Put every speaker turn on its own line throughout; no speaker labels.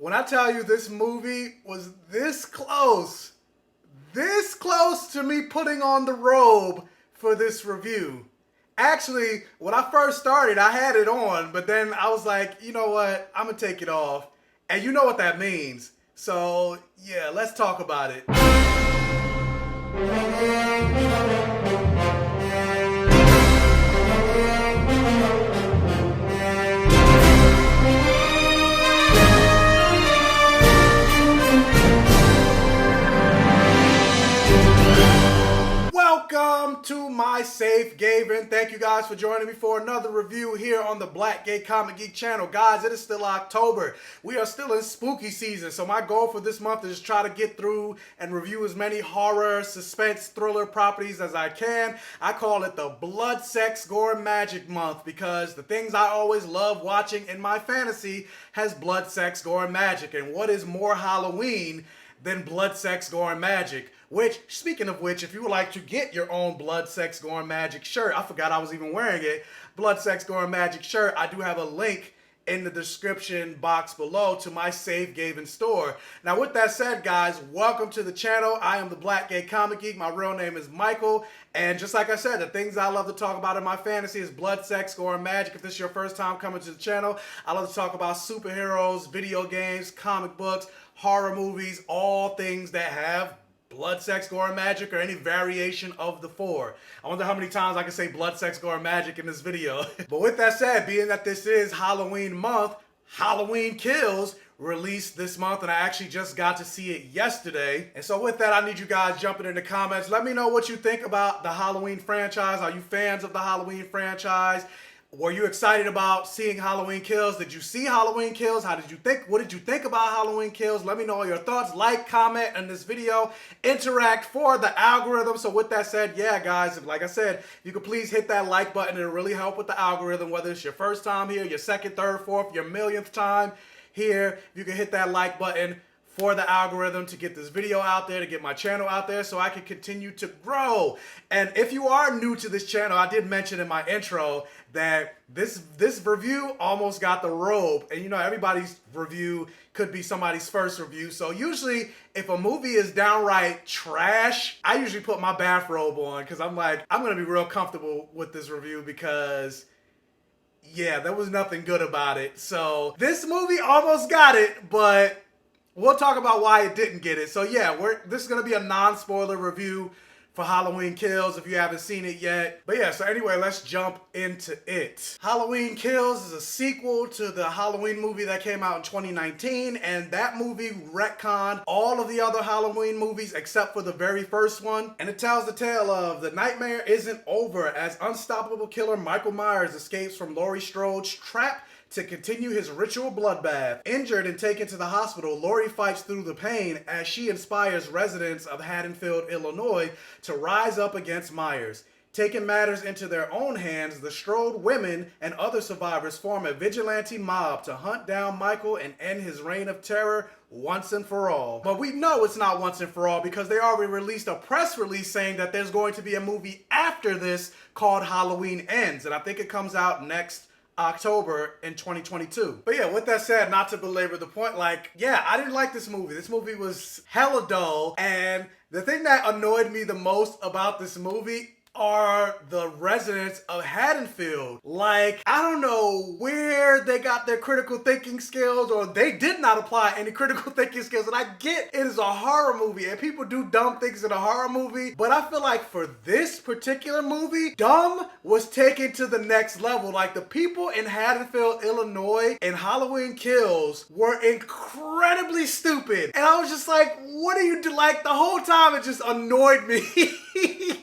When I tell you this movie was this close to me putting on the robe for this review. Actually, when I first started, I had it on, but then I was like, you know what? I'm gonna take it off. And you know what that means. So, yeah, let's talk about it. Welcome to my safe haven. Thank you guys for joining me for another review here on the Black Gay Comic Geek channel. Guys, it is still October. We are still in spooky season, so my goal for this month is just try to get through and review as many horror, suspense, thriller properties as I can. I call it the Blood, Sex, Gore, Magic month because the things I always love watching in my fantasy has blood, sex, gore, and magic. And what is more Halloween than blood, sex, gore, and magic? Which, speaking of which, if you would like to get your own Blood, Sex, Gore, and Magic shirt, I forgot I was even wearing it, Blood, Sex, Gore, and Magic shirt, I do have a link in the description box below to my Safe Haven store. Now, with that said, guys, welcome to the channel. I am the Black Gay Comic Geek. My real name is Michael. And just like I said, the things I love to talk about in my fantasy is blood, sex, gore, and magic. If this is your first time coming to the channel, I love to talk about superheroes, video games, comic books, horror movies, all things that have blood, sex, gore, and magic, or any variation of the four. I wonder how many times I can say blood, sex, gore, and magic in this video. But with that said, being that this is Halloween month, Halloween Kills released this month, and I actually just got to see it yesterday. And so with that, I need you guys jumping in the comments. Let me know what you think about the Halloween franchise. Are you fans of the Halloween franchise? Were you excited about seeing Halloween Kills? Did you see Halloween Kills? How did you think? What did you think about Halloween Kills? Let me know your thoughts. Like, comment on this video. Interact for the algorithm. So with that said, yeah, guys, like I said, you could please hit that like button. It'll really help with the algorithm, whether it's your first time here, your second, third, fourth, your millionth time here. You can hit that like button for the algorithm to get this video out there, to get my channel out there so I can continue to grow. And if you are new to this channel, I did mention in my intro that this review almost got the robe. And you know, everybody's review could be somebody's first review. So usually if a movie is downright trash, I usually put my bathrobe on because I'm like, I'm gonna be real comfortable with this review because yeah, there was nothing good about it. So this movie almost got it, but we'll talk about why it didn't get it. So yeah, this is going to be a non-spoiler review for Halloween Kills if you haven't seen it yet. But yeah, so anyway, let's jump into it. Halloween Kills is a sequel to the Halloween movie that came out in 2019, and that movie retconned all of the other Halloween movies except for the very first one. And it tells the tale of the nightmare isn't over as unstoppable killer Michael Myers escapes from Laurie Strode's trap to continue his ritual bloodbath. Injured and taken to the hospital, Laurie fights through the pain as she inspires residents of Haddonfield, Illinois to rise up against Myers. Taking matters into their own hands, the Strode women and other survivors form a vigilante mob to hunt down Michael and end his reign of terror once and for all. But we know it's not once and for all because they already released a press release saying that there's going to be a movie after this called Halloween Ends, and I think it comes out next October in 2022. But yeah, with that said, not to belabor the point, like, yeah, I didn't like this movie. This movie was hella dull, and the thing that annoyed me the most about this movie are the residents of Haddonfield. Like, I don't know where they got their critical thinking skills, or they did not apply any critical thinking skills. And I get it is a horror movie and people do dumb things in a horror movie, but I feel like for this particular movie, dumb was taken to the next level. Like, the people in Haddonfield, Illinois in Halloween Kills were incredibly stupid. And I was just like, what are you doing? Like, the whole time it just annoyed me.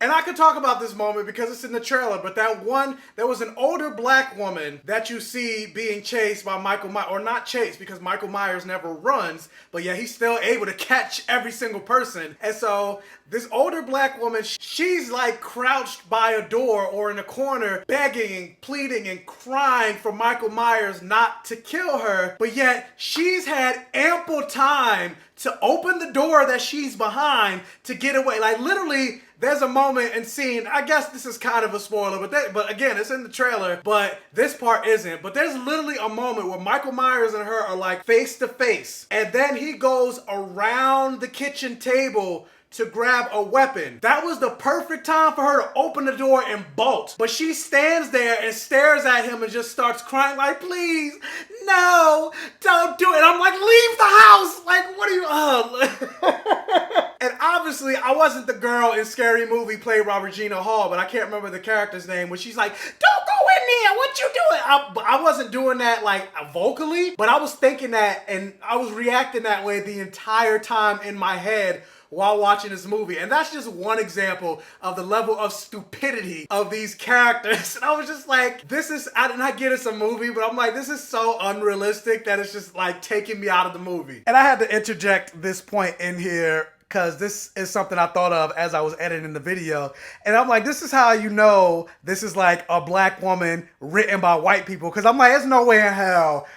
And I could talk about this moment because it's in the trailer, but there was an older black woman that you see being chased by Michael Myers, or not chased because Michael Myers never runs, but yeah, he's still able to catch every single person. And so this older black woman, she's like crouched by a door or in a corner, begging and pleading and crying for Michael Myers not to kill her, but yet she's had ample time to open the door that she's behind to get away. Like literally, there's a moment and scene, I guess this is kind of a spoiler, but again, it's in the trailer, but this part isn't. But there's literally a moment where Michael Myers and her are like face to face, and then he goes around the kitchen table to grab a weapon. That was the perfect time for her to open the door and bolt. But she stands there and stares at him and just starts crying like, please, no, don't do it. I'm like, leave the house. Like, what are you, And obviously, I wasn't the girl in Scary Movie played by Regina Hall, but I can't remember the character's name, when she's like, don't go in there, what you doing? I wasn't doing that like vocally, but I was thinking that, and I was reacting that way the entire time in my head while watching this movie. And that's just one example of the level of stupidity of these characters. And I was just like, I did not get it's a movie, but I'm like, this is so unrealistic that it's just like taking me out of the movie. And I had to interject this point in here because this is something I thought of as I was editing the video. And I'm like, this is how you know this is like a black woman written by white people. Because I'm like, there's no way in hell.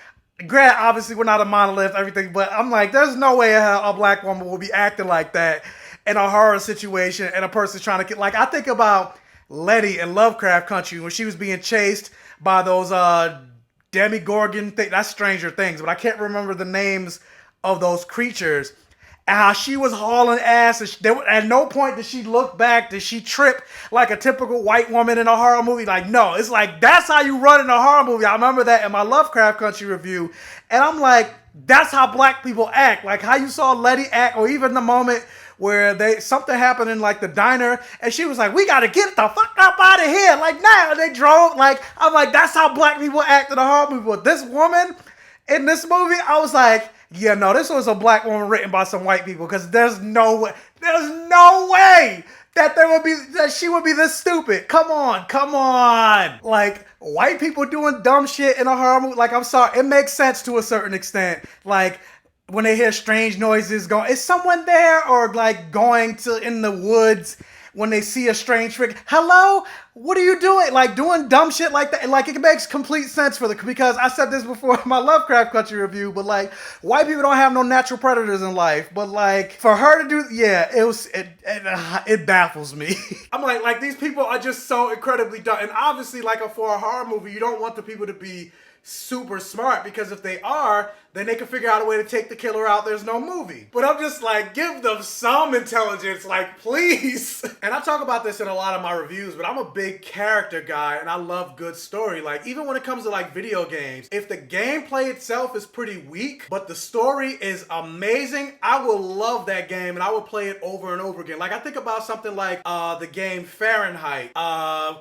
Granted, obviously we're not a monolith, everything, but I'm like, there's no way in hell a black woman will be acting like that in a horror situation and a person's trying to get, like, I think about Letty in Lovecraft Country when she was being chased by those Demogorgon things. That's Stranger Things, but I can't remember the names of those creatures. And how she was hauling ass, and at no point did she look back, did she trip like a typical white woman in a horror movie. Like, no, it's like, that's how you run in a horror movie. I remember that in my Lovecraft Country review. And I'm like, that's how black people act. Like how you saw Letty act, or even the moment where something happened in like the diner, and she was like, we gotta get the fuck up out of here. Like, now they drove, like, I'm like, that's how black people act in a horror movie. But this woman in this movie, I was like, yeah, no, this was a black woman written by some white people, because there's no way that she would be this stupid. Come on. Like, white people doing dumb shit in a horror movie, like, I'm sorry, it makes sense to a certain extent. Like, when they hear strange noises going, is someone there? Or like going in the woods when they see a strange figure. Hello? What are you doing? Like doing dumb shit like that. Like it makes complete sense because I said this before in my Lovecraft Country review, but like white people don't have no natural predators in life. But like for her to do, yeah, it baffles me. I'm like these people are just so incredibly dumb. And obviously like for a horror movie, you don't want the people to be super smart, because if they are, then they can figure out a way to take the killer out. There's no movie. But I'm just like, give them some intelligence, like, please. And I talk about this in a lot of my reviews, but I'm a big character guy and I love good story. Like, even when it comes to like video games, if the gameplay itself is pretty weak, but the story is amazing, I will love that game and I will play it over and over again. Like, I think about something like the game Fahrenheit,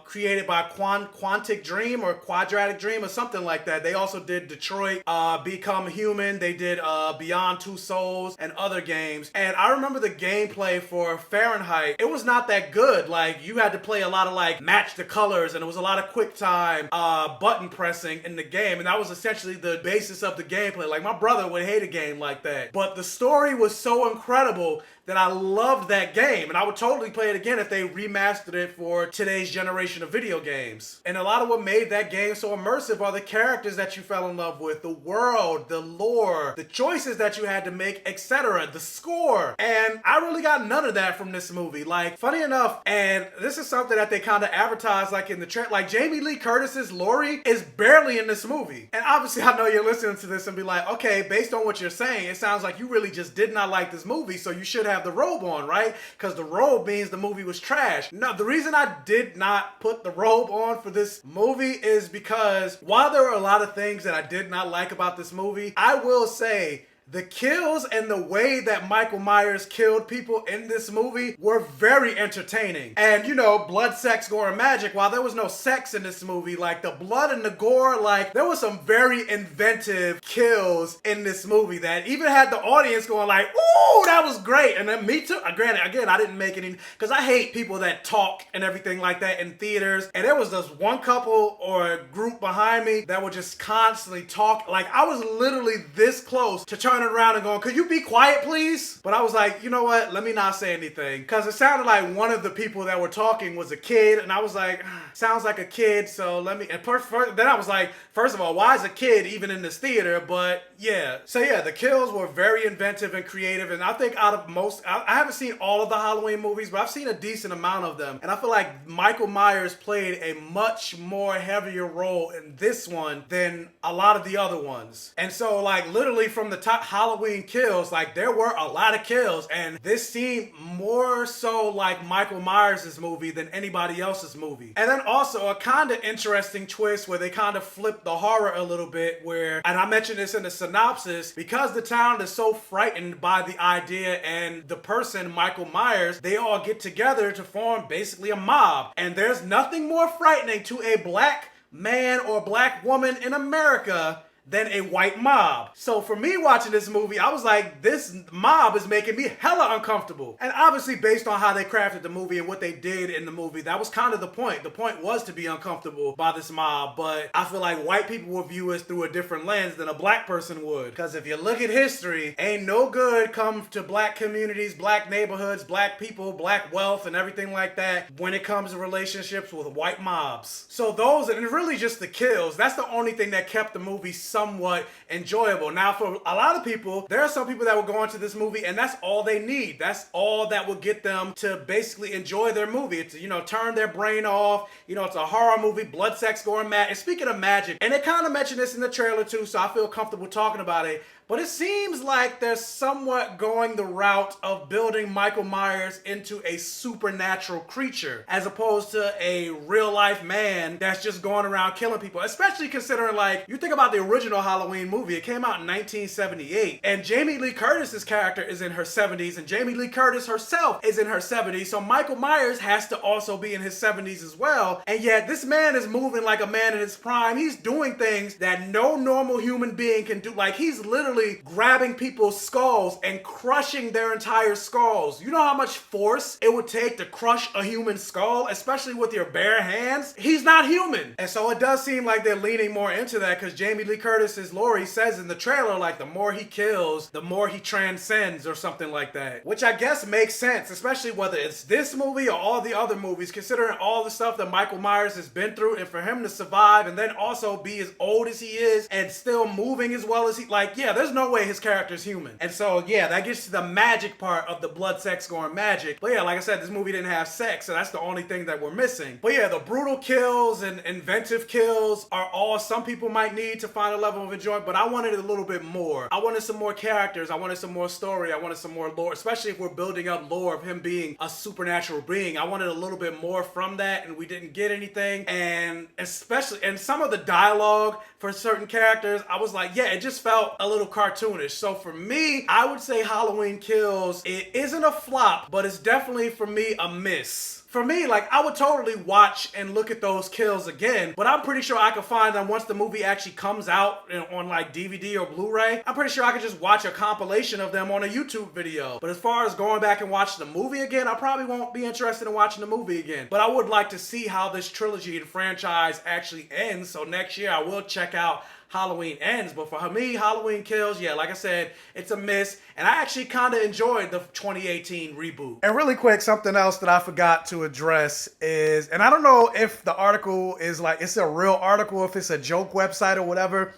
created by Quantic Dream or Quadratic Dream or something like that. They also did Detroit, Become Human. They did Beyond Two Souls and other games. And I remember the gameplay for Fahrenheit. It was not that good. Like, you had to play a lot of like match the colors, and it was a lot of quick time button pressing in the game. And that was essentially the basis of the gameplay. Like, my brother would hate a game like that. But the story was so incredible that I loved that game, and I would totally play it again if they remastered it for today's generation of video games. And a lot of what made that game so immersive are the characters that you fell in love with, the world, the lore, the choices that you had to make, etc., the score. And I really got none of that from this movie. Like, funny enough, and this is something that they kind of advertised like in the trailer, like Jamie Lee Curtis's Laurie is barely in this movie. And obviously I know you're listening to this and be like, okay, based on what you're saying, it sounds like you really just did not like this movie, so you should have the robe on, right? Because the robe means the movie was trash. No, the reason I did not put the robe on for this movie is because while there are a lot of things that I did not like about this movie, I will say the kills and the way that Michael Myers killed people in this movie were very entertaining. And, you know, blood, sex, gore, and magic, while there was no sex in this movie, like the blood and the gore, like there was some very inventive kills in this movie that even had the audience going like, ooh, that was great. And then me too. Granted, again, I didn't make any, because I hate people that talk and everything like that in theaters. And there was this one couple or a group behind me that would just constantly talk. Like, I was literally this close to turning around and going, could you be quiet, please? But I was like, you know what? Let me not say anything. Because it sounded like one of the people that were talking was a kid. And I was like, sounds like a kid. So let me, then I was like, first of all, why is a kid even in this theater? But Yeah, so yeah, the kills were very inventive and creative, and I think out of most, I haven't seen all of the Halloween movies, but I've seen a decent amount of them, and I feel like Michael Myers played a much more heavier role in this one than a lot of the other ones. And so like literally from the top Halloween kills, like there were a lot of kills, and this seemed more so like Michael Myers' movie than anybody else's movie. And then also a kind of interesting twist where they kind of flipped the horror a little bit, where, and I mentioned this in the synopsis, because the town is so frightened by the idea and the person, Michael Myers, they all get together to form basically a mob. And there's nothing more frightening to a black man or black woman in America than a white mob. So for me watching this movie, I was like, this mob is making me hella uncomfortable. And obviously based on how they crafted the movie and what they did in the movie, that was kind of the point. The point was to be uncomfortable by this mob, but I feel like white people will view us through a different lens than a black person would. Because if you look at history, ain't no good come to black communities, black neighborhoods, black people, black wealth, and everything like that when it comes to relationships with white mobs. So those, and really just the kills, that's the only thing that kept the movie somewhat enjoyable. Now, for a lot of people, there are some people that will go into this movie and that's all they need. That's all that will get them to basically enjoy their movie. It's, you know, turn their brain off. You know, it's a horror movie, blood, sex, gore, and magic. And speaking of magic, and they kind of mentioned this in the trailer too, so I feel comfortable talking about it. But it seems like they're somewhat going the route of building Michael Myers into a supernatural creature as opposed to a real life man that's just going around killing people. Especially considering, like, you think about the original Halloween movie, it came out in 1978, and Jamie Lee Curtis's character is in her 70s, and Jamie Lee Curtis herself is in her 70s, so Michael Myers has to also be in his 70s as well. And yet this man is moving like a man in his prime. He's doing things that no normal human being can do. Like, he's literally grabbing people's skulls and crushing their entire skulls. You know how much force it would take to crush a human skull, especially with your bare hands? He's not human. And so it does seem like they're leaning more into that, because Jamie Lee Curtis's Laurie says in the trailer, like, the more he kills, the more he transcends or something like that. Which I guess makes sense, especially whether it's this movie or all the other movies, considering all the stuff that Michael Myers has been through, and for him to survive and then also be as old as he is and still moving as well as he, like, yeah, there's no way his character's human. And so yeah, that gets to the magic part of the blood, sex, gore, and magic. But yeah, like I said, this movie didn't have sex, so that's the only thing that we're missing. But yeah, the brutal kills and inventive kills are all some people might need to find a level of enjoyment, but I wanted a little bit more. I wanted some more characters, I wanted some more story, I wanted some more lore, especially if we're building up lore of him being a supernatural being. I wanted a little bit more from that, and we didn't get anything. And especially, and some of the dialogue for certain characters, I was like, yeah, it just felt a little cartoonish. So for me, I would say Halloween Kills, it isn't a flop, but it's definitely for me a miss. For me, like, I would totally watch and look at those kills again, but I'm pretty sure I could find them once the movie actually comes out on like DVD or Blu-ray. I'm pretty sure I could just watch a compilation of them on a YouTube video. But as far as going back and watching the movie again, I probably won't be interested in watching the movie again. But I would like to see how this trilogy and franchise actually ends, so next year I will check out Halloween Ends. But for me, Halloween Kills, yeah, like I said, it's a miss. And I actually kind of enjoyed the 2018 reboot. And really quick, something else that I forgot to address is, and I don't know if the article is like, it's a real article, if it's a joke website or whatever,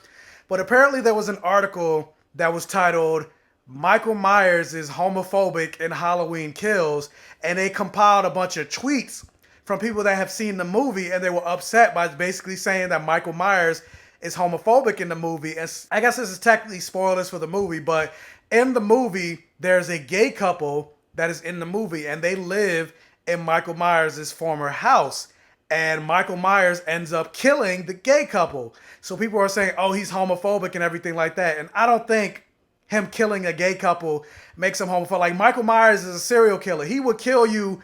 but apparently there was an article that was titled, Michael Myers is homophobic in Halloween Kills, and they compiled a bunch of tweets from people that have seen the movie, and they were upset by basically saying that Michael Myers is homophobic in the movie. And I guess this is technically spoilers for the movie, but in the movie, there's a gay couple that is in the movie, and they live in Michael Myers' former house. And Michael Myers ends up killing the gay couple. So people are saying, oh, he's homophobic and everything like that. And I don't think him killing a gay couple makes him homophobic. Like, Michael Myers is a serial killer. He would kill you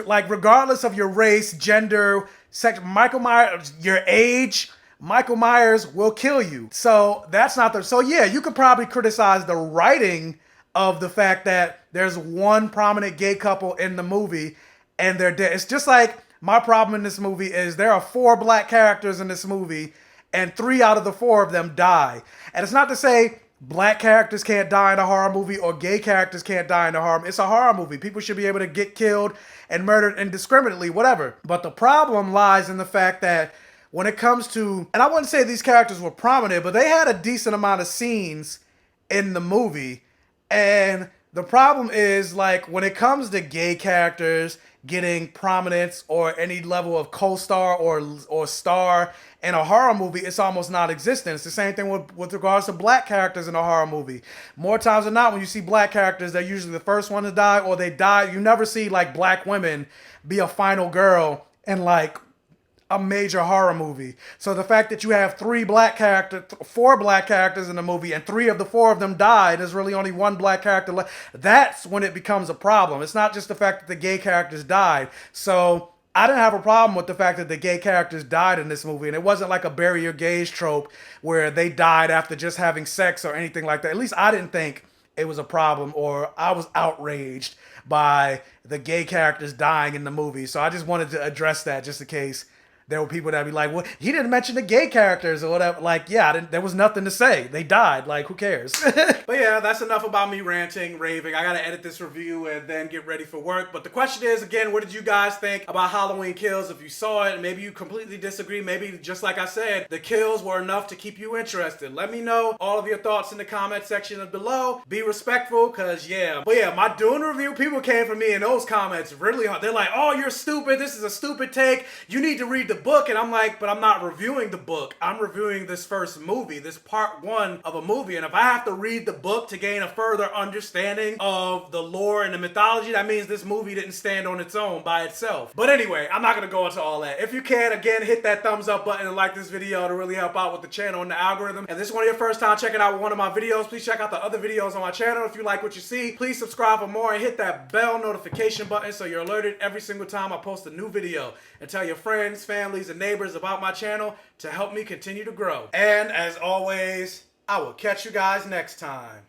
like, regardless of your race, gender, sex. Michael Myers, your age, Michael Myers will kill you. So that's not the, so yeah, you could probably criticize the writing of the fact that there's one prominent gay couple in the movie and they're dead. It's just like my problem in this movie is there are 4 black characters in this movie and 3 out of the 4 of them die. And it's not to say black characters can't die in a horror movie or gay characters can't die in a horror movie. It's a horror movie. People should be able to get killed and murdered indiscriminately, whatever. But the problem lies in the fact that when it comes to, and I wouldn't say these characters were prominent, but they had a decent amount of scenes in the movie. And the problem is, like, when it comes to gay characters getting prominence or any level of co-star or star in a horror movie, it's almost non-existent. It's the same thing with regards to black characters in a horror movie. More times than not, when you see black characters, they're usually the first one to die, or they die. You never see, like, black women be a final girl in, like, a major horror movie. So the fact that you have four black characters in the movie, and 3 of the 4 of them died, there's really only 1 black character left. That's when it becomes a problem. It's not just the fact that the gay characters died. So I didn't have a problem with the fact that the gay characters died in this movie, and it wasn't like a bury your gays trope where they died after just having sex or anything like that. At least I didn't think it was a problem, or I was outraged by the gay characters dying in the movie. So I just wanted to address that, just in case there were people that be like, well, he didn't mention the gay characters or whatever. Like, yeah, there was nothing to say. They died. Like, who cares? But yeah, that's enough about me ranting, raving. I got to edit this review and then get ready for work. But the question is, again, what did you guys think about Halloween Kills? If you saw it, maybe you completely disagree. Maybe, just like I said, the kills were enough to keep you interested. Let me know all of your thoughts in the comment section below. Be respectful, because, yeah. But yeah, my Dune review, people came for me in those comments really hard. They're like, oh, you're stupid. This is a stupid take. You need to read the book. And I'm like, but I'm not reviewing the book. I'm reviewing this first movie, this part 1 of a movie. And if I have to read the book to gain a further understanding of the lore and the mythology, that means this movie didn't stand on its own by itself. But anyway, I'm not going to go into all that. If you can, again, hit that thumbs up button and like this video to really help out with the channel and the algorithm. And this is one of your first time checking out one of my videos, please check out the other videos on my channel. If you like what you see, please subscribe for more and hit that bell notification button so you're alerted every single time I post a new video. And tell your friends, families, and neighbors about my channel to help me continue to grow. And as always, I will catch you guys next time.